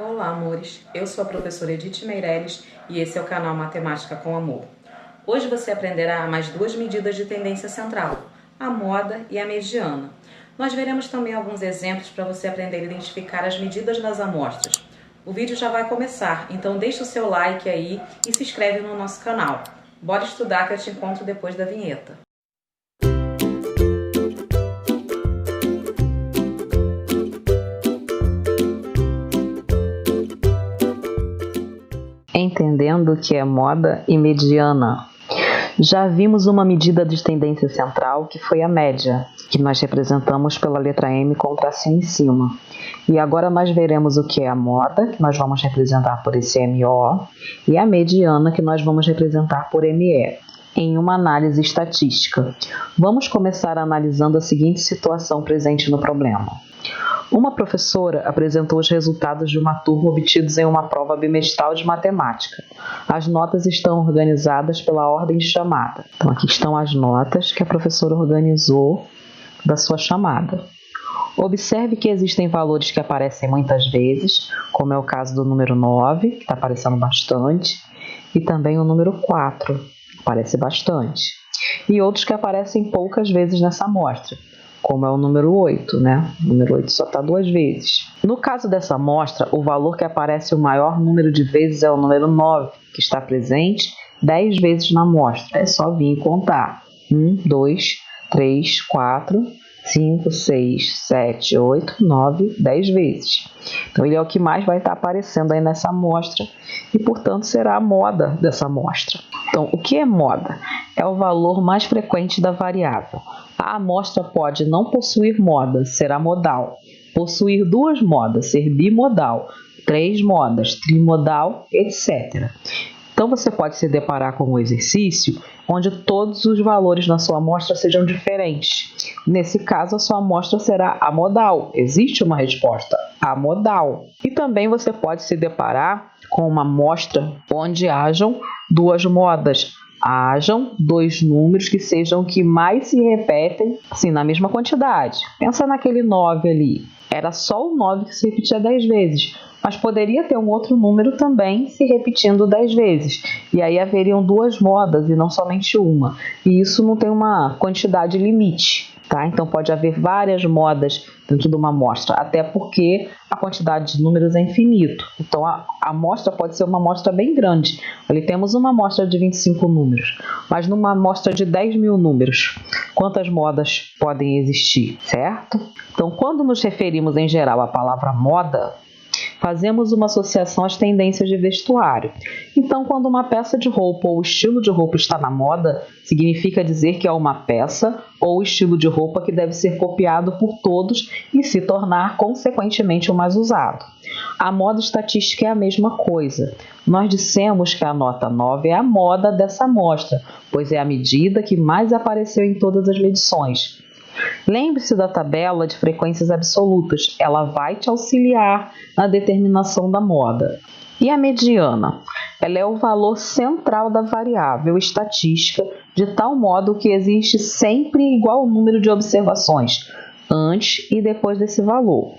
Olá, amores! Eu sou a professora Edith Meireles e esse é o canal Matemática com Amor. Hoje você aprenderá mais duas medidas de tendência central, a moda e a mediana. Nós veremos também alguns exemplos para você aprender a identificar as medidas das amostras. O vídeo já vai começar, então deixa o seu like aí e se inscreve no nosso canal. Bora estudar que eu te encontro depois da vinheta. Entendendo o que é moda e mediana. Já vimos uma medida de tendência central que foi a média, que nós representamos pela letra M com o tracinho em cima. E agora nós veremos o que é a moda, que nós vamos representar por esse MO, e a mediana, que nós vamos representar por ME, em uma análise estatística. Vamos começar analisando a seguinte situação presente no problema. Uma professora apresentou os resultados de uma turma obtidos em uma prova bimestral de matemática. As notas estão organizadas pela ordem de chamada. Então, aqui estão as notas que a professora organizou da sua chamada. Observe que existem valores que aparecem muitas vezes, como é o caso do número 9, que está aparecendo bastante, e também o número 4, que aparece bastante. E outros que aparecem poucas vezes nessa amostra, como é o número 8, né? O número 8 só está 2 vezes. No caso dessa amostra, o valor que aparece o maior número de vezes é o número 9, que está presente 10 vezes na amostra. É só vir e contar. 1, 2, 3, 4, 5, 6, 7, 8, 9, 10 vezes. Então, ele é o que mais vai estar aparecendo aí nessa amostra e, portanto, será a moda dessa amostra. Então, o que é moda? É o valor mais frequente da variável. A amostra pode não possuir moda, será modal. Possuir duas modas, ser bimodal. 3 modas, trimodal, etc. Então, você pode se deparar com um exercício onde todos os valores na sua amostra sejam diferentes. Nesse caso, a sua amostra será amodal. Existe uma resposta amodal. E também você pode se deparar com uma amostra onde hajam duas modas. Hajam 2 números que sejam que mais se repetem, assim, na mesma quantidade. Pensa naquele 9 ali. Era só o 9 que se repetia 10 vezes, mas poderia ter um outro número também se repetindo 10 vezes. E aí haveriam 2 modas e não somente uma. E isso não tem uma quantidade limite, tá? Então pode haver várias modas dentro de uma amostra, até porque a quantidade de números é infinito. Então a amostra pode ser uma amostra bem grande. Ali temos uma amostra de 25 números, mas numa amostra de 10 mil números, quantas modas podem existir, certo? Então, quando nos referimos em geral à palavra moda, fazemos uma associação às tendências de vestuário. Então, quando uma peça de roupa ou estilo de roupa está na moda, significa dizer que é uma peça ou estilo de roupa que deve ser copiado por todos e se tornar, consequentemente, o mais usado. A moda estatística é a mesma coisa. Nós dissemos que a nota 9 é a moda dessa amostra, pois é a medida que mais apareceu em todas as medições. Lembre-se da tabela de frequências absolutas, ela vai te auxiliar na determinação da moda. E a mediana? Ela é o valor central da variável estatística, de tal modo que existe sempre igual número de observações, antes e depois desse valor.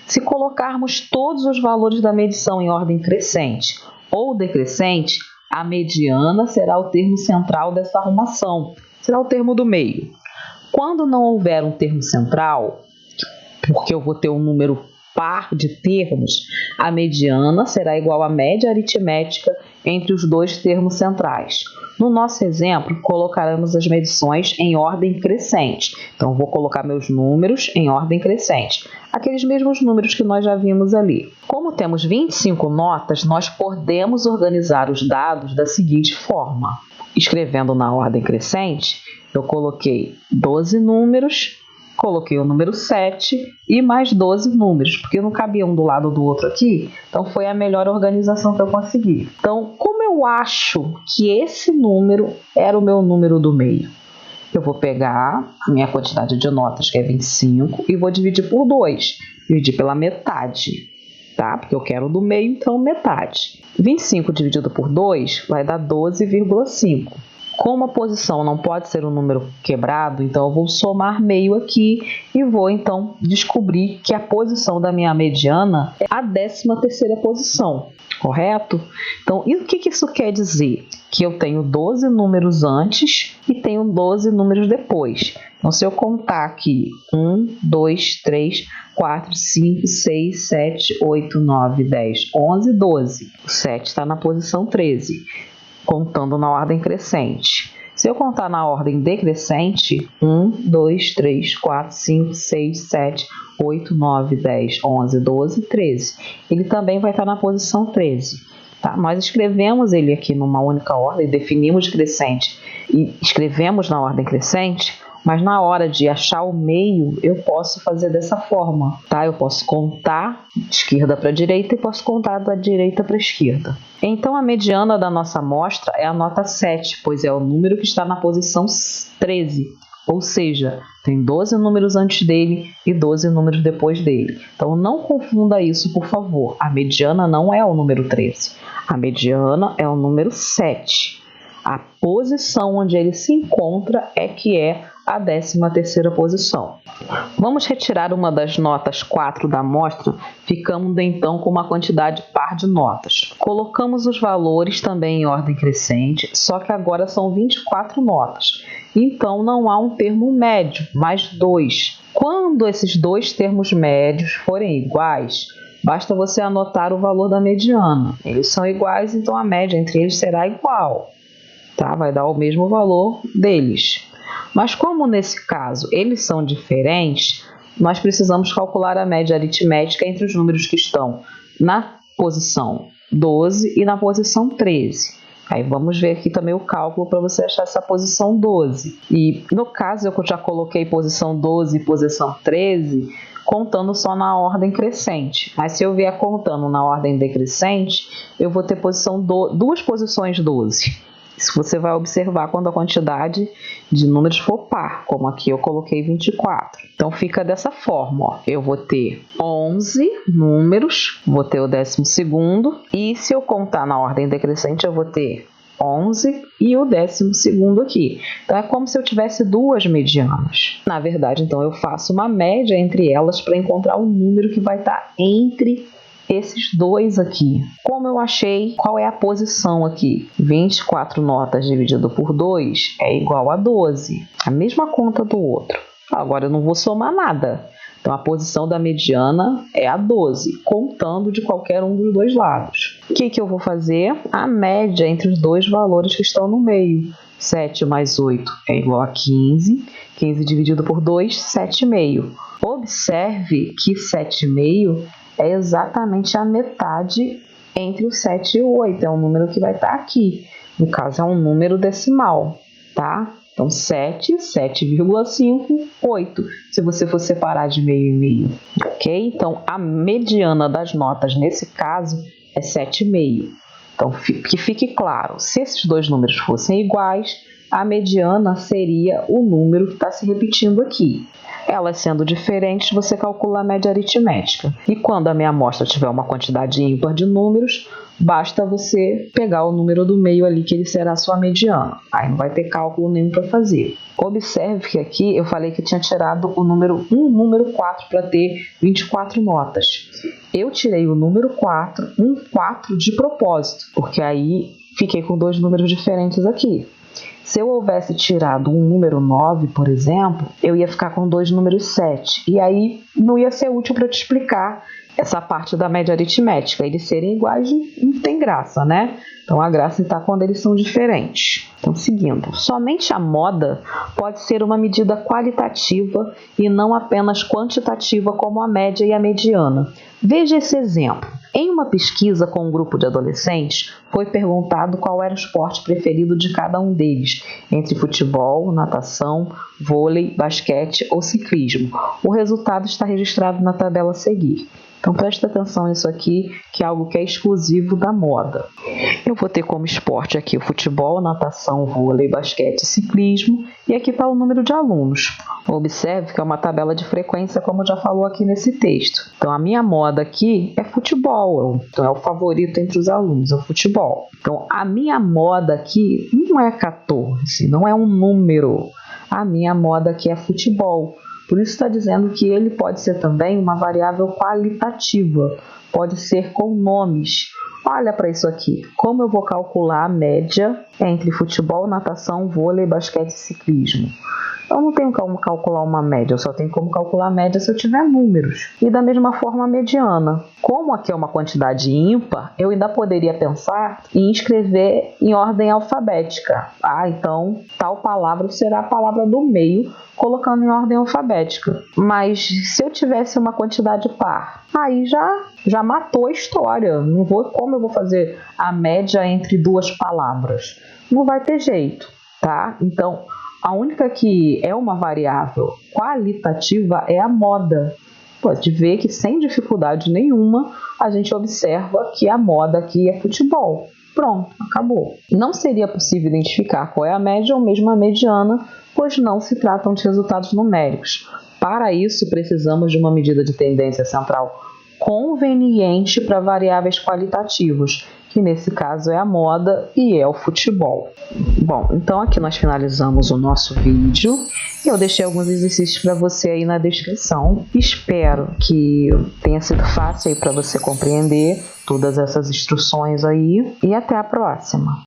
Se colocarmos todos os valores da medição em ordem crescente ou decrescente, a mediana será o termo central dessa arrumação, será o termo do meio. Quando não houver um termo central, porque eu vou ter um número par de termos, a mediana será igual à média aritmética entre os 2 termos centrais. No nosso exemplo, colocaremos as medições em ordem crescente. Então, vou colocar meus números em ordem crescente, aqueles mesmos números que nós já vimos ali. Como temos 25 notas, nós podemos organizar os dados da seguinte forma. Escrevendo na ordem crescente, eu coloquei 12 números, coloquei o número 7 e mais 12 números, porque não cabia um do lado do outro aqui, então foi a melhor organização que eu consegui. Então, como eu acho que esse número era o meu número do meio? Eu vou pegar a minha quantidade de notas, que é 25, e vou dividir por 2, dividir pela metade, tá? Porque eu quero do meio, então metade. 25 dividido por 2 vai dar 12,5. Como a posição não pode ser um número quebrado, então eu vou somar meio aqui e vou então descobrir que a posição da minha mediana é a 13ª posição, correto? Então, e o que isso quer dizer? Que eu tenho 12 números antes e tenho 12 números depois. Então, se eu contar aqui 1, 2, 3, 4, 5, 6, 7, 8, 9, 10, 11, 12. O 7 está na posição 13, contando na ordem crescente. Se eu contar na ordem decrescente, 1, 2, 3, 4, 5, 6, 7, 8, 9, 10, 11, 12, 13. Ele também vai estar na posição 13. Tá? Nós escrevemos ele aqui numa única ordem, definimos crescente e escrevemos na ordem crescente, mas na hora de achar o meio, eu posso fazer dessa forma, tá? Eu posso contar de esquerda para direita e posso contar da direita para esquerda. Então, a mediana da nossa amostra é a nota 7, pois é o número que está na posição 13. Ou seja, tem 12 números antes dele e 12 números depois dele. Então, não confunda isso, por favor. A mediana não é o número 13. A mediana é o número 7. A posição onde ele se encontra é que é a 13ª posição. Vamos retirar uma das notas 4 da amostra, ficando então com uma quantidade par de notas. Colocamos os valores também em ordem crescente, só que agora são 24 notas. Então não há um termo médio, mas 2. Quando esses dois termos médios forem iguais, basta você anotar o valor da mediana. Eles são iguais, então a média entre eles será igual. Tá? Vai dar o mesmo valor deles. Mas como nesse caso eles são diferentes, nós precisamos calcular a média aritmética entre os números que estão na posição 12 e na posição 13. Aí vamos ver aqui também o cálculo para você achar essa posição 12. E no caso eu já coloquei posição 12 e posição 13, contando só na ordem crescente. Mas se eu vier contando na ordem decrescente, eu vou ter duas posições 12. Isso você vai observar quando a quantidade de números for par, como aqui eu coloquei 24. Então fica dessa forma, ó. Eu vou ter 11 números, vou ter o 12º, e se eu contar na ordem decrescente, eu vou ter 11 e o 12º aqui. Então é como se eu tivesse duas medianas. Na verdade, então eu faço uma média entre elas para encontrar o número que vai estar entre esses dois aqui. Como eu achei qual é a posição aqui? 24 notas dividido por 2 é igual a 12. A mesma conta do outro. Agora eu não vou somar nada. Então a posição da mediana é a 12, contando de qualquer um dos dois lados. O que eu vou fazer? A média entre os dois valores que estão no meio. 7 mais 8 é igual a 15. 15 dividido por 2, 7,5. Observe que 7,5 é exatamente a metade entre o 7 e o 8. É um número que vai estar aqui. No caso, é um número decimal, tá? Então, 7, 7,5, 8. Se você for separar de meio e meio, ok? Então, a mediana das notas, nesse caso, é 7,5. Então, que fique claro, se esses dois números fossem iguais, a mediana seria o número que está se repetindo aqui. Elas sendo diferentes, você calcula a média aritmética. E quando a minha amostra tiver uma quantidade ímpar de números, basta você pegar o número do meio ali, que ele será a sua mediana. Aí não vai ter cálculo nenhum para fazer. Observe que aqui eu falei que eu tinha tirado o número 4 para ter 24 notas. Eu tirei o número 4 de propósito, porque aí fiquei com dois números diferentes aqui. Se eu houvesse tirado um número 9, por exemplo, eu ia ficar com dois números 7. E aí não ia ser útil para te explicar essa parte da média aritmética. Eles serem iguais não tem graça, né? Então a graça está quando eles são diferentes. Então, seguindo, somente a moda pode ser uma medida qualitativa e não apenas quantitativa como a média e a mediana. Veja esse exemplo. Em uma pesquisa com um grupo de adolescentes, foi perguntado qual era o esporte preferido de cada um deles, entre futebol, natação, vôlei, basquete ou ciclismo. O resultado está registrado na tabela a seguir. Então presta atenção nisso aqui, que é algo que é exclusivo da moda. Eu vou ter como esporte aqui o futebol, natação, vôlei, basquete, ciclismo, e aqui está o número de alunos. Observe que é uma tabela de frequência, como já falou aqui nesse texto. Então a minha moda aqui é futebol, então é o favorito entre os alunos, é o futebol. Então a minha moda aqui não é 14, não é um número. A minha moda aqui é futebol. Por isso está dizendo que ele pode ser também uma variável qualitativa, pode ser com nomes. Olha para isso aqui, como eu vou calcular a média entre futebol, natação, vôlei, basquete e ciclismo? Eu não tenho como calcular uma média, eu só tenho como calcular a média se eu tiver números. E da mesma forma a mediana. Como aqui é uma quantidade ímpar, eu ainda poderia pensar em escrever em ordem alfabética. Então tal palavra será a palavra do meio, colocando em ordem alfabética. Mas se eu tivesse uma quantidade par, aí já matou a história. Como eu vou fazer a média entre duas palavras? Não vai ter jeito, tá? Então, a única que é uma variável qualitativa é a moda. Pode ver que sem dificuldade nenhuma a gente observa que a moda aqui é futebol. Pronto, acabou. Não seria possível identificar qual é a média ou mesmo a mediana, pois não se tratam de resultados numéricos. Para isso, precisamos de uma medida de tendência central conveniente para variáveis qualitativos, que nesse caso é a moda e é o futebol. Bom, então aqui nós finalizamos o nosso vídeo. Eu deixei alguns exercícios para você aí na descrição. Espero que tenha sido fácil aí para você compreender todas essas instruções aí e até a próxima.